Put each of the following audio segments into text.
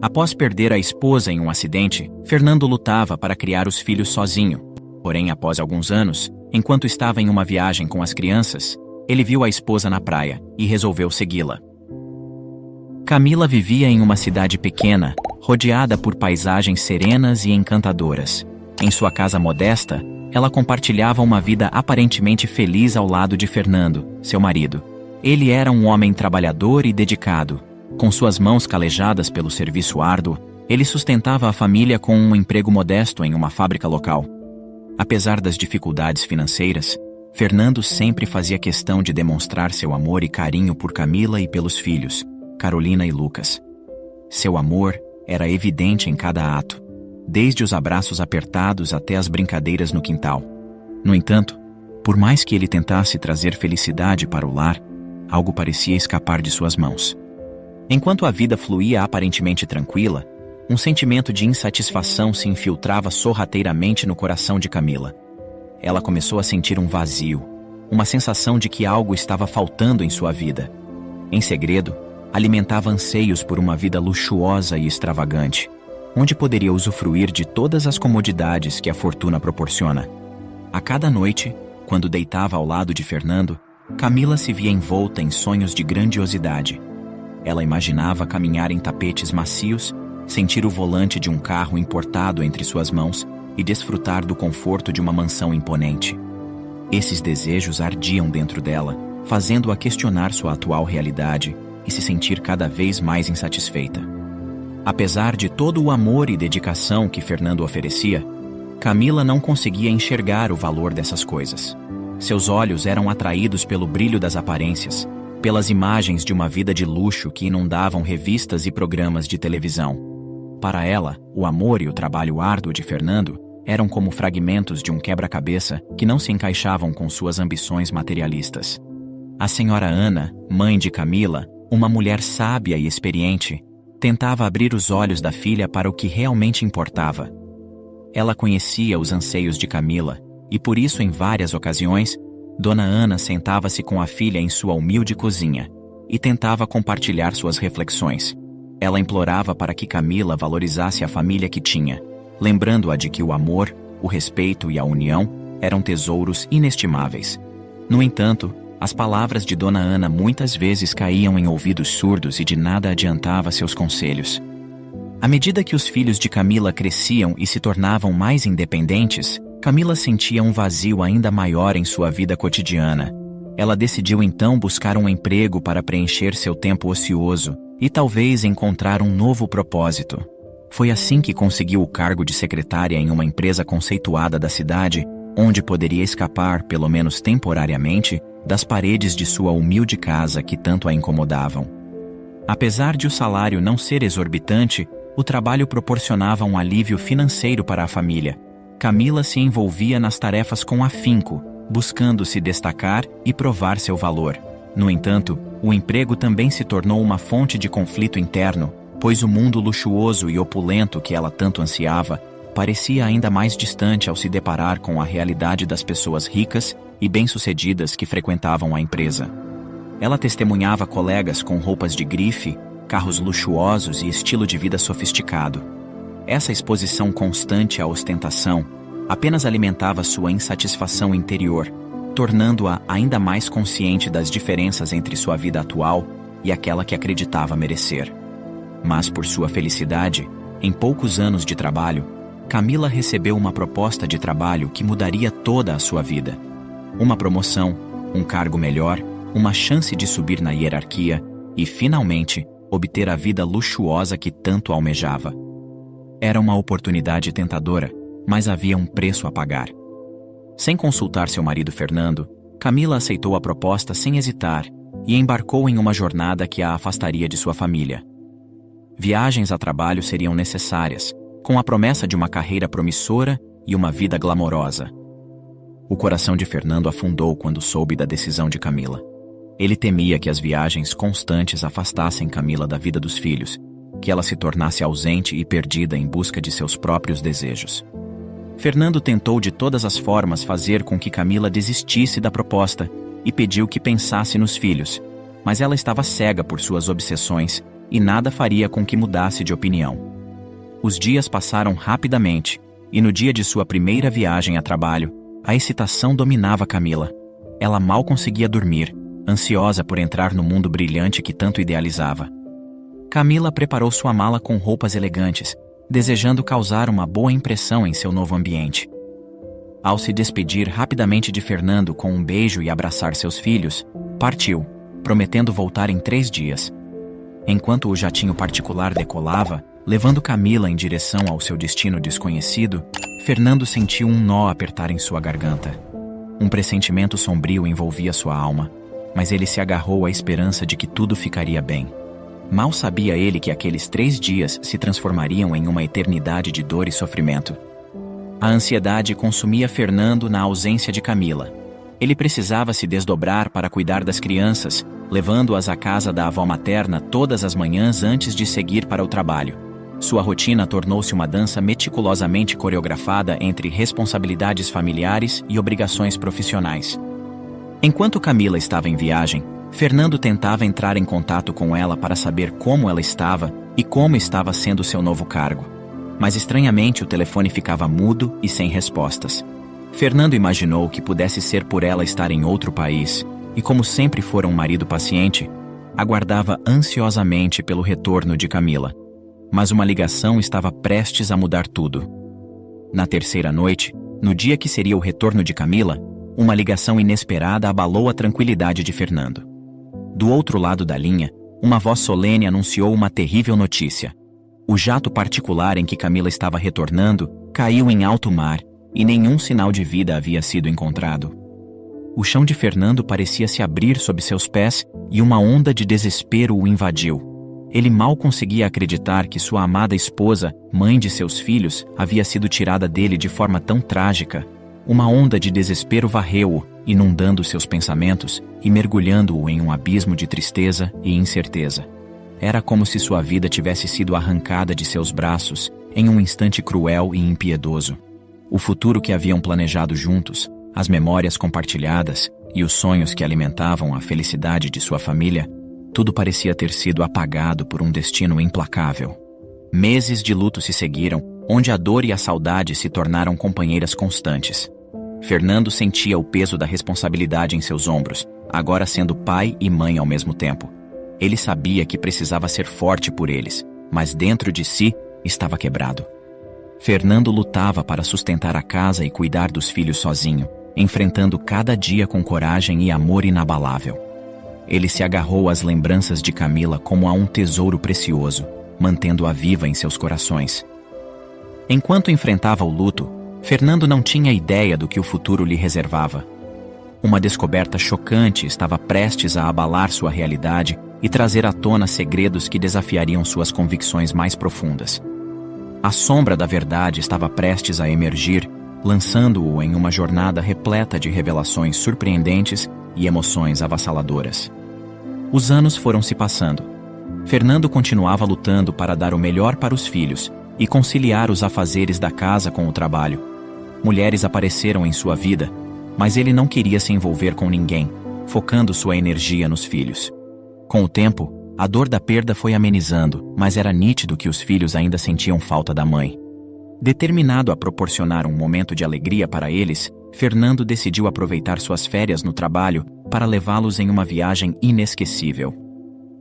Após perder a esposa em um acidente, Fernando lutava para criar os filhos sozinho. Porém, após alguns anos, enquanto estava em uma viagem com as crianças, ele viu a esposa na praia e resolveu segui-la. Camila vivia em uma cidade pequena, rodeada por paisagens serenas e encantadoras. Em sua casa modesta, ela compartilhava uma vida aparentemente feliz ao lado de Fernando, seu marido. Ele era um homem trabalhador e dedicado. Com suas mãos calejadas pelo serviço árduo, ele sustentava a família com um emprego modesto em uma fábrica local. Apesar das dificuldades financeiras, Fernando sempre fazia questão de demonstrar seu amor e carinho por Camila e pelos filhos, Carolina e Lucas. Seu amor era evidente em cada ato, desde os abraços apertados até as brincadeiras no quintal. No entanto, por mais que ele tentasse trazer felicidade para o lar, algo parecia escapar de suas mãos. Enquanto a vida fluía aparentemente tranquila, um sentimento de insatisfação se infiltrava sorrateiramente no coração de Camila. Ela começou a sentir um vazio, uma sensação de que algo estava faltando em sua vida. Em segredo, alimentava anseios por uma vida luxuosa e extravagante, onde poderia usufruir de todas as comodidades que a fortuna proporciona. A cada noite, quando deitava ao lado de Fernando, Camila se via envolta em sonhos de grandiosidade. Ela imaginava caminhar em tapetes macios, sentir o volante de um carro importado entre suas mãos e desfrutar do conforto de uma mansão imponente. Esses desejos ardiam dentro dela, fazendo-a questionar sua atual realidade e se sentir cada vez mais insatisfeita. Apesar de todo o amor e dedicação que Fernando oferecia, Camila não conseguia enxergar o valor dessas coisas. Seus olhos eram atraídos pelo brilho das aparências, pelas imagens de uma vida de luxo que inundavam revistas e programas de televisão. Para ela, o amor e o trabalho árduo de Fernando eram como fragmentos de um quebra-cabeça que não se encaixavam com suas ambições materialistas. A senhora Ana, mãe de Camila, uma mulher sábia e experiente, tentava abrir os olhos da filha para o que realmente importava. Ela conhecia os anseios de Camila e, por isso, em várias ocasiões, Dona Ana sentava-se com a filha em sua humilde cozinha e tentava compartilhar suas reflexões. Ela implorava para que Camila valorizasse a família que tinha, lembrando-a de que o amor, o respeito e a união eram tesouros inestimáveis. No entanto, as palavras de Dona Ana muitas vezes caíam em ouvidos surdos e de nada adiantava seus conselhos. À medida que os filhos de Camila cresciam e se tornavam mais independentes, Camila sentia um vazio ainda maior em sua vida cotidiana. Ela decidiu então buscar um emprego para preencher seu tempo ocioso e talvez encontrar um novo propósito. Foi assim que conseguiu o cargo de secretária em uma empresa conceituada da cidade, onde poderia escapar, pelo menos temporariamente, das paredes de sua humilde casa que tanto a incomodavam. Apesar de o salário não ser exorbitante, o trabalho proporcionava um alívio financeiro para a família. Camila se envolvia nas tarefas com afinco, buscando se destacar e provar seu valor. No entanto, o emprego também se tornou uma fonte de conflito interno, pois o mundo luxuoso e opulento que ela tanto ansiava parecia ainda mais distante ao se deparar com a realidade das pessoas ricas e bem-sucedidas que frequentavam a empresa. Ela testemunhava colegas com roupas de grife, carros luxuosos e estilo de vida sofisticado. Essa exposição constante à ostentação apenas alimentava sua insatisfação interior, tornando-a ainda mais consciente das diferenças entre sua vida atual e aquela que acreditava merecer. Mas por sua felicidade, em poucos anos de trabalho, Camila recebeu uma proposta de trabalho que mudaria toda a sua vida. Uma promoção, um cargo melhor, uma chance de subir na hierarquia e, finalmente, obter a vida luxuosa que tanto almejava. Era uma oportunidade tentadora, mas havia um preço a pagar. Sem consultar seu marido Fernando, Camila aceitou a proposta sem hesitar e embarcou em uma jornada que a afastaria de sua família. Viagens a trabalho seriam necessárias, com a promessa de uma carreira promissora e uma vida glamourosa. O coração de Fernando afundou quando soube da decisão de Camila. Ele temia que as viagens constantes afastassem Camila da vida dos filhos, que ela se tornasse ausente e perdida em busca de seus próprios desejos. Fernando tentou de todas as formas fazer com que Camila desistisse da proposta e pediu que pensasse nos filhos, mas ela estava cega por suas obsessões e nada faria com que mudasse de opinião. Os dias passaram rapidamente, e no dia de sua primeira viagem a trabalho, a excitação dominava Camila. Ela mal conseguia dormir, ansiosa por entrar no mundo brilhante que tanto idealizava. Camila preparou sua mala com roupas elegantes, desejando causar uma boa impressão em seu novo ambiente. Ao se despedir rapidamente de Fernando com um beijo e abraçar seus filhos, partiu, prometendo voltar em 3 dias. Enquanto o jatinho particular decolava, levando Camila em direção ao seu destino desconhecido, Fernando sentiu um nó apertar em sua garganta. Um pressentimento sombrio envolvia sua alma, mas ele se agarrou à esperança de que tudo ficaria bem. Mal sabia ele que aqueles 3 dias se transformariam em uma eternidade de dor e sofrimento. A ansiedade consumia Fernando na ausência de Camila. Ele precisava se desdobrar para cuidar das crianças, levando-as à casa da avó materna todas as manhãs antes de seguir para o trabalho. Sua rotina tornou-se uma dança meticulosamente coreografada entre responsabilidades familiares e obrigações profissionais. Enquanto Camila estava em viagem, Fernando tentava entrar em contato com ela para saber como ela estava e como estava sendo seu novo cargo. Mas estranhamente o telefone ficava mudo e sem respostas. Fernando imaginou que pudesse ser por ela estar em outro país, e como sempre fora um marido paciente, aguardava ansiosamente pelo retorno de Camila. Mas uma ligação estava prestes a mudar tudo. Na terceira noite, no dia que seria o retorno de Camila, uma ligação inesperada abalou a tranquilidade de Fernando. Do outro lado da linha, uma voz solene anunciou uma terrível notícia. O jato particular em que Camila estava retornando caiu em alto mar e nenhum sinal de vida havia sido encontrado. O chão de Fernando parecia se abrir sob seus pés e uma onda de desespero o invadiu. Ele mal conseguia acreditar que sua amada esposa, mãe de seus filhos, havia sido tirada dele de forma tão trágica. Uma onda de desespero varreu-o, inundando seus pensamentos e mergulhando-o em um abismo de tristeza e incerteza. Era como se sua vida tivesse sido arrancada de seus braços em um instante cruel e impiedoso. O futuro que haviam planejado juntos, as memórias compartilhadas e os sonhos que alimentavam a felicidade de sua família, tudo parecia ter sido apagado por um destino implacável. Meses de luto se seguiram, onde a dor e a saudade se tornaram companheiras constantes. Fernando sentia o peso da responsabilidade em seus ombros, agora sendo pai e mãe ao mesmo tempo. Ele sabia que precisava ser forte por eles, mas dentro de si estava quebrado. Fernando lutava para sustentar a casa e cuidar dos filhos sozinho, enfrentando cada dia com coragem e amor inabalável. Ele se agarrou às lembranças de Camila como a um tesouro precioso, mantendo-a viva em seus corações. Enquanto enfrentava o luto, Fernando não tinha ideia do que o futuro lhe reservava. Uma descoberta chocante estava prestes a abalar sua realidade e trazer à tona segredos que desafiariam suas convicções mais profundas. A sombra da verdade estava prestes a emergir, lançando-o em uma jornada repleta de revelações surpreendentes e emoções avassaladoras. Os anos foram se passando. Fernando continuava lutando para dar o melhor para os filhos e conciliar os afazeres da casa com o trabalho. Mulheres apareceram em sua vida, mas ele não queria se envolver com ninguém, focando sua energia nos filhos. Com o tempo, a dor da perda foi amenizando, mas era nítido que os filhos ainda sentiam falta da mãe. Determinado a proporcionar um momento de alegria para eles, Fernando decidiu aproveitar suas férias no trabalho para levá-los em uma viagem inesquecível.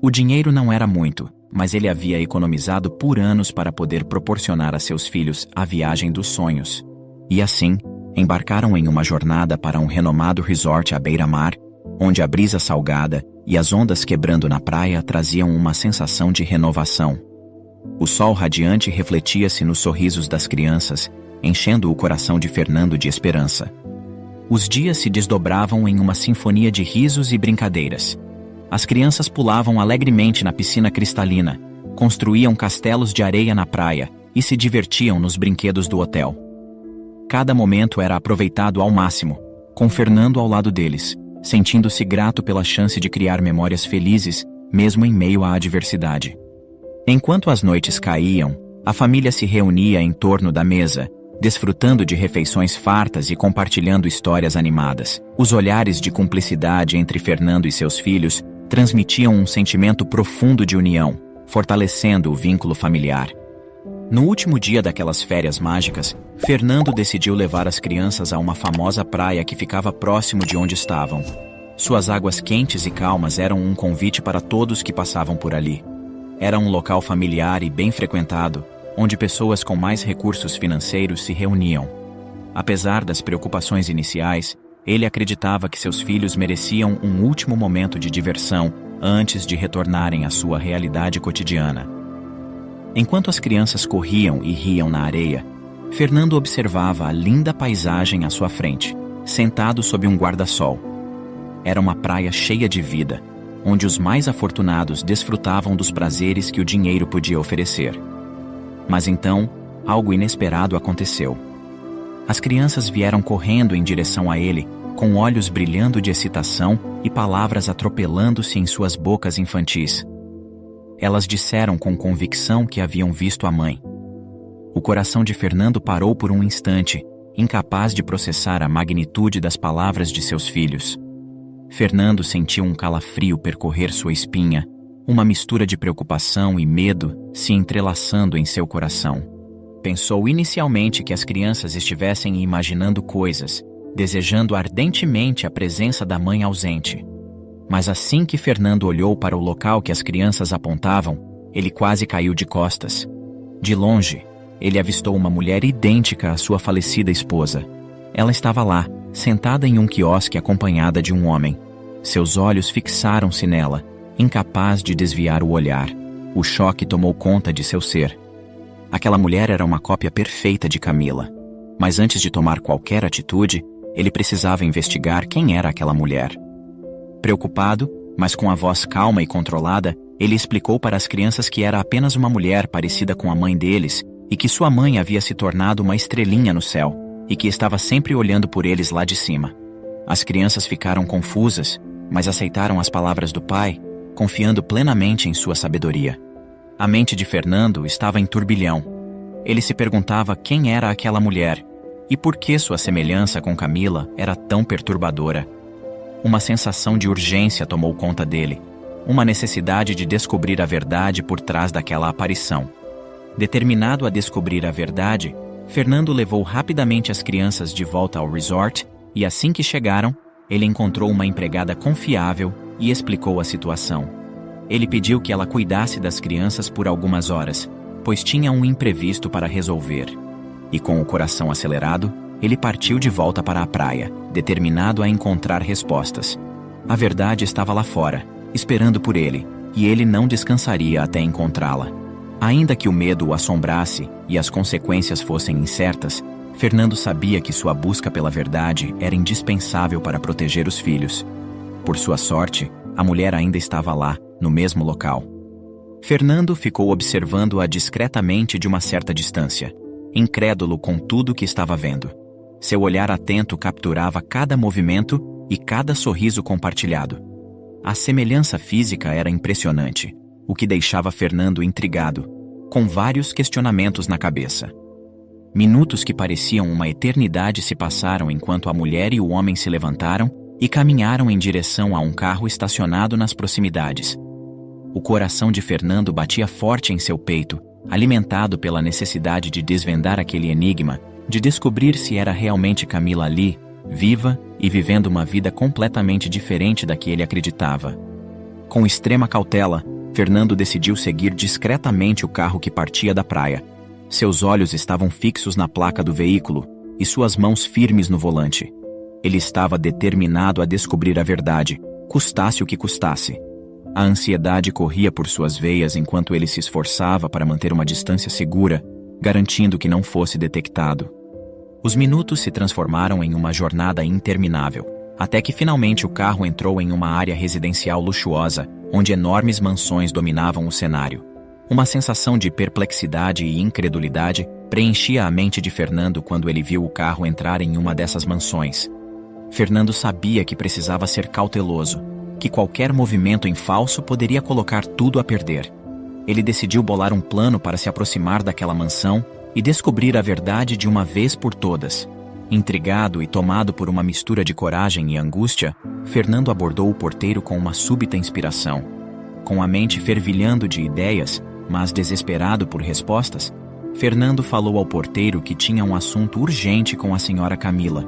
O dinheiro não era muito, mas ele havia economizado por anos para poder proporcionar a seus filhos a viagem dos sonhos. E assim, embarcaram em uma jornada para um renomado resort à beira-mar, onde a brisa salgada e as ondas quebrando na praia traziam uma sensação de renovação. O sol radiante refletia-se nos sorrisos das crianças, enchendo o coração de Fernando de esperança. Os dias se desdobravam em uma sinfonia de risos e brincadeiras. As crianças pulavam alegremente na piscina cristalina, construíam castelos de areia na praia e se divertiam nos brinquedos do hotel. Cada momento era aproveitado ao máximo, com Fernando ao lado deles, sentindo-se grato pela chance de criar memórias felizes, mesmo em meio à adversidade. Enquanto as noites caíam, a família se reunia em torno da mesa, desfrutando de refeições fartas e compartilhando histórias animadas. Os olhares de cumplicidade entre Fernando e seus filhos transmitiam um sentimento profundo de união, fortalecendo o vínculo familiar. No último dia daquelas férias mágicas, Fernando decidiu levar as crianças a uma famosa praia que ficava próximo de onde estavam. Suas águas quentes e calmas eram um convite para todos que passavam por ali. Era um local familiar e bem frequentado, onde pessoas com mais recursos financeiros se reuniam. Apesar das preocupações iniciais, ele acreditava que seus filhos mereciam um último momento de diversão antes de retornarem à sua realidade cotidiana. Enquanto as crianças corriam e riam na areia, Fernando observava a linda paisagem à sua frente, sentado sob um guarda-sol. Era uma praia cheia de vida, onde os mais afortunados desfrutavam dos prazeres que o dinheiro podia oferecer. Mas então, algo inesperado aconteceu. As crianças vieram correndo em direção a ele, com olhos brilhando de excitação e palavras atropelando-se em suas bocas infantis. Elas disseram com convicção que haviam visto a mãe. O coração de Fernando parou por um instante, incapaz de processar a magnitude das palavras de seus filhos. Fernando sentiu um calafrio percorrer sua espinha, uma mistura de preocupação e medo se entrelaçando em seu coração. Pensou inicialmente que as crianças estivessem imaginando coisas, desejando ardentemente a presença da mãe ausente. Mas assim que Fernando olhou para o local que as crianças apontavam, ele quase caiu de costas. De longe, ele avistou uma mulher idêntica à sua falecida esposa. Ela estava lá, sentada em um quiosque acompanhada de um homem. Seus olhos fixaram-se nela, incapaz de desviar o olhar. O choque tomou conta de seu ser. Aquela mulher era uma cópia perfeita de Camila. Mas antes de tomar qualquer atitude, ele precisava investigar quem era aquela mulher. Preocupado, mas com a voz calma e controlada, ele explicou para as crianças que era apenas uma mulher parecida com a mãe deles e que sua mãe havia se tornado uma estrelinha no céu e que estava sempre olhando por eles lá de cima. As crianças ficaram confusas, mas aceitaram as palavras do pai, confiando plenamente em sua sabedoria. A mente de Fernando estava em turbilhão. Ele se perguntava quem era aquela mulher e por que sua semelhança com Camila era tão perturbadora. Uma sensação de urgência tomou conta dele, uma necessidade de descobrir a verdade por trás daquela aparição. Determinado a descobrir a verdade, Fernando levou rapidamente as crianças de volta ao resort e assim que chegaram, ele encontrou uma empregada confiável e explicou a situação. Ele pediu que ela cuidasse das crianças por algumas horas, pois tinha um imprevisto para resolver. E com o coração acelerado, ele partiu de volta para a praia, determinado a encontrar respostas. A verdade estava lá fora, esperando por ele, e ele não descansaria até encontrá-la. Ainda que o medo o assombrasse e as consequências fossem incertas, Fernando sabia que sua busca pela verdade era indispensável para proteger os filhos. Por sua sorte, a mulher ainda estava lá, no mesmo local. Fernando ficou observando-a discretamente de uma certa distância, incrédulo com tudo o que estava vendo. Seu olhar atento capturava cada movimento e cada sorriso compartilhado. A semelhança física era impressionante, o que deixava Fernando intrigado, com vários questionamentos na cabeça. Minutos que pareciam uma eternidade se passaram enquanto a mulher e o homem se levantaram e caminharam em direção a um carro estacionado nas proximidades. O coração de Fernando batia forte em seu peito, alimentado pela necessidade de desvendar aquele enigma, de descobrir se era realmente Camila ali, viva e vivendo uma vida completamente diferente da que ele acreditava. Com extrema cautela, Fernando decidiu seguir discretamente o carro que partia da praia. Seus olhos estavam fixos na placa do veículo e suas mãos firmes no volante. Ele estava determinado a descobrir a verdade, custasse o que custasse. A ansiedade corria por suas veias enquanto ele se esforçava para manter uma distância segura, garantindo que não fosse detectado. Os minutos se transformaram em uma jornada interminável, até que finalmente o carro entrou em uma área residencial luxuosa, onde enormes mansões dominavam o cenário. Uma sensação de perplexidade e incredulidade preenchia a mente de Fernando quando ele viu o carro entrar em uma dessas mansões. Fernando sabia que precisava ser cauteloso, que qualquer movimento em falso poderia colocar tudo a perder. Ele decidiu bolar um plano para se aproximar daquela mansão e descobrir a verdade de uma vez por todas. Intrigado e tomado por uma mistura de coragem e angústia, Fernando abordou o porteiro com uma súbita inspiração. Com a mente fervilhando de ideias, mas desesperado por respostas, Fernando falou ao porteiro que tinha um assunto urgente com a senhora Camila.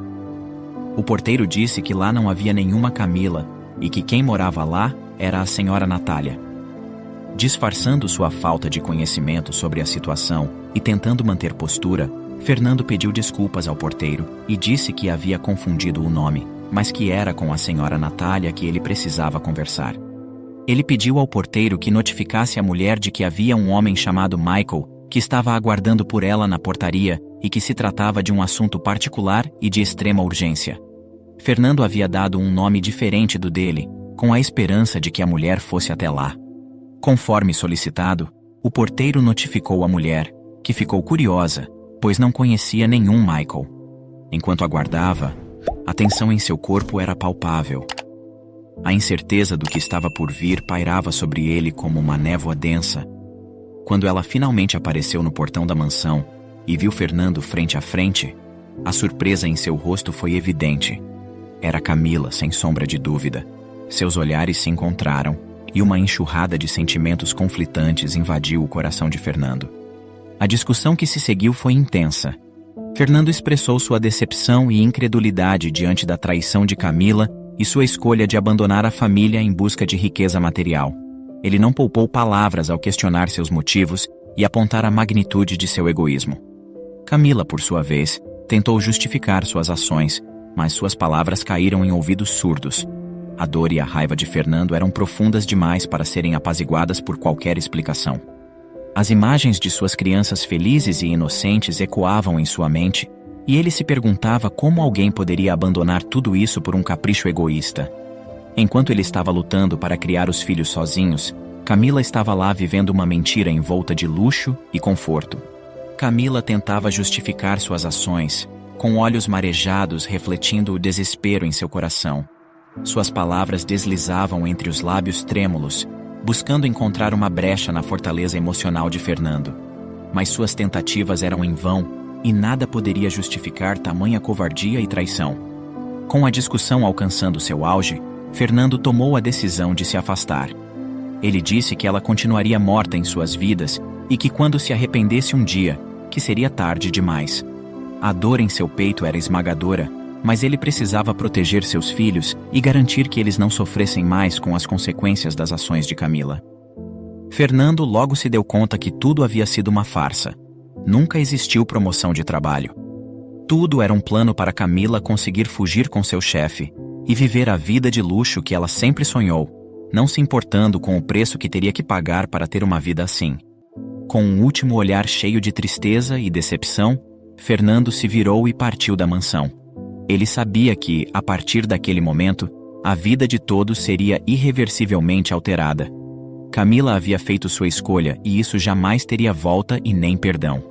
O porteiro disse que lá não havia nenhuma Camila e que quem morava lá era a senhora Natália. Disfarçando sua falta de conhecimento sobre a situação e tentando manter postura, Fernando pediu desculpas ao porteiro e disse que havia confundido o nome, mas que era com a senhora Natália que ele precisava conversar. Ele pediu ao porteiro que notificasse a mulher de que havia um homem chamado Michael que estava aguardando por ela na portaria e que se tratava de um assunto particular e de extrema urgência. Fernando havia dado um nome diferente do dele, com a esperança de que a mulher fosse até lá. Conforme solicitado, o porteiro notificou a mulher, que ficou curiosa, pois não conhecia nenhum Michael. Enquanto aguardava, a tensão em seu corpo era palpável. A incerteza do que estava por vir pairava sobre ele como uma névoa densa. Quando ela finalmente apareceu no portão da mansão e viu Fernando frente a frente, a surpresa em seu rosto foi evidente. Era Camila, sem sombra de dúvida. Seus olhares se encontraram e uma enxurrada de sentimentos conflitantes invadiu o coração de Fernando. A discussão que se seguiu foi intensa. Fernando expressou sua decepção e incredulidade diante da traição de Camila e sua escolha de abandonar a família em busca de riqueza material. Ele não poupou palavras ao questionar seus motivos e apontar a magnitude de seu egoísmo. Camila, por sua vez, tentou justificar suas ações, mas suas palavras caíram em ouvidos surdos. A dor e a raiva de Fernando eram profundas demais para serem apaziguadas por qualquer explicação. As imagens de suas crianças felizes e inocentes ecoavam em sua mente, e ele se perguntava como alguém poderia abandonar tudo isso por um capricho egoísta. Enquanto ele estava lutando para criar os filhos sozinhos, Camila estava lá vivendo uma mentira envolta de luxo e conforto. Camila tentava justificar suas ações, com olhos marejados refletindo o desespero em seu coração. Suas palavras deslizavam entre os lábios trêmulos, buscando encontrar uma brecha na fortaleza emocional de Fernando. Mas suas tentativas eram em vão, e nada poderia justificar tamanha covardia e traição. Com a discussão alcançando seu auge, Fernando tomou a decisão de se afastar. Ele disse que ela continuaria morta em suas vidas e que quando se arrependesse um dia, que seria tarde demais. A dor em seu peito era esmagadora, mas ele precisava proteger seus filhos e garantir que eles não sofressem mais com as consequências das ações de Camila. Fernando logo se deu conta que tudo havia sido uma farsa. Nunca existiu promoção de trabalho. Tudo era um plano para Camila conseguir fugir com seu chefe e viver a vida de luxo que ela sempre sonhou, não se importando com o preço que teria que pagar para ter uma vida assim. Com um último olhar cheio de tristeza e decepção, Fernando se virou e partiu da mansão. Ele sabia que, a partir daquele momento, a vida de todos seria irreversivelmente alterada. Camila havia feito sua escolha e isso jamais teria volta e nem perdão.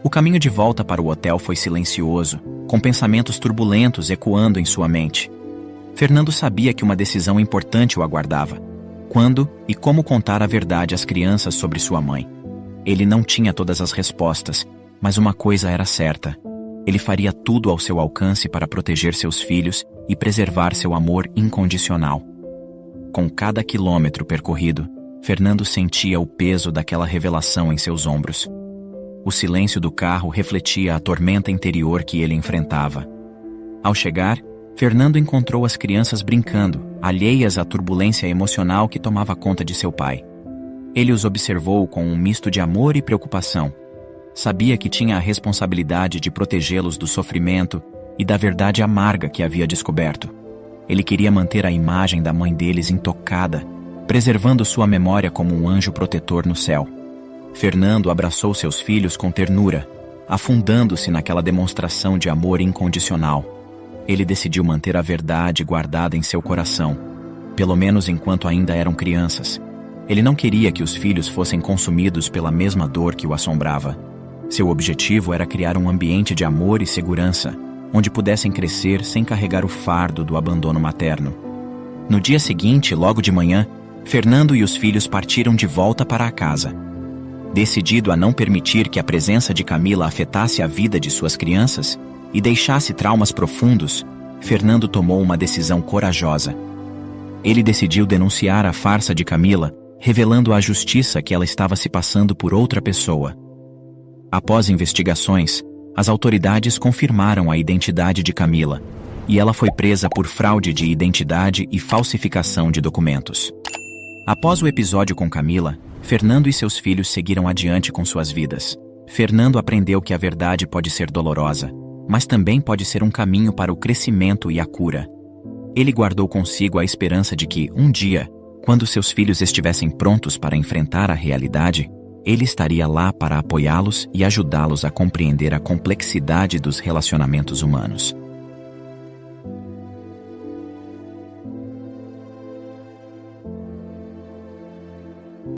O caminho de volta para o hotel foi silencioso, com pensamentos turbulentos ecoando em sua mente. Fernando sabia que uma decisão importante o aguardava. Quando e como contar a verdade às crianças sobre sua mãe? Ele não tinha todas as respostas, mas uma coisa era certa. Ele faria tudo ao seu alcance para proteger seus filhos e preservar seu amor incondicional. Com cada quilômetro percorrido, Fernando sentia o peso daquela revelação em seus ombros. O silêncio do carro refletia a tormenta interior que ele enfrentava. Ao chegar, Fernando encontrou as crianças brincando, alheias à turbulência emocional que tomava conta de seu pai. Ele os observou com um misto de amor e preocupação. Sabia que tinha a responsabilidade de protegê-los do sofrimento e da verdade amarga que havia descoberto. Ele queria manter a imagem da mãe deles intocada, preservando sua memória como um anjo protetor no céu. Fernando abraçou seus filhos com ternura, afundando-se naquela demonstração de amor incondicional. Ele decidiu manter a verdade guardada em seu coração, pelo menos enquanto ainda eram crianças. Ele não queria que os filhos fossem consumidos pela mesma dor que o assombrava. Seu objetivo era criar um ambiente de amor e segurança, onde pudessem crescer sem carregar o fardo do abandono materno. No dia seguinte, logo de manhã, Fernando e os filhos partiram de volta para a casa. Decidido a não permitir que a presença de Camila afetasse a vida de suas crianças e deixasse traumas profundos, Fernando tomou uma decisão corajosa. Ele decidiu denunciar a farsa de Camila revelando à justiça que ela estava se passando por outra pessoa. Após investigações, as autoridades confirmaram a identidade de Camila, e ela foi presa por fraude de identidade e falsificação de documentos. Após o episódio com Camila, Fernando e seus filhos seguiram adiante com suas vidas. Fernando aprendeu que a verdade pode ser dolorosa, mas também pode ser um caminho para o crescimento e a cura. Ele guardou consigo a esperança de que, um dia, quando seus filhos estivessem prontos para enfrentar a realidade, ele estaria lá para apoiá-los e ajudá-los a compreender a complexidade dos relacionamentos humanos.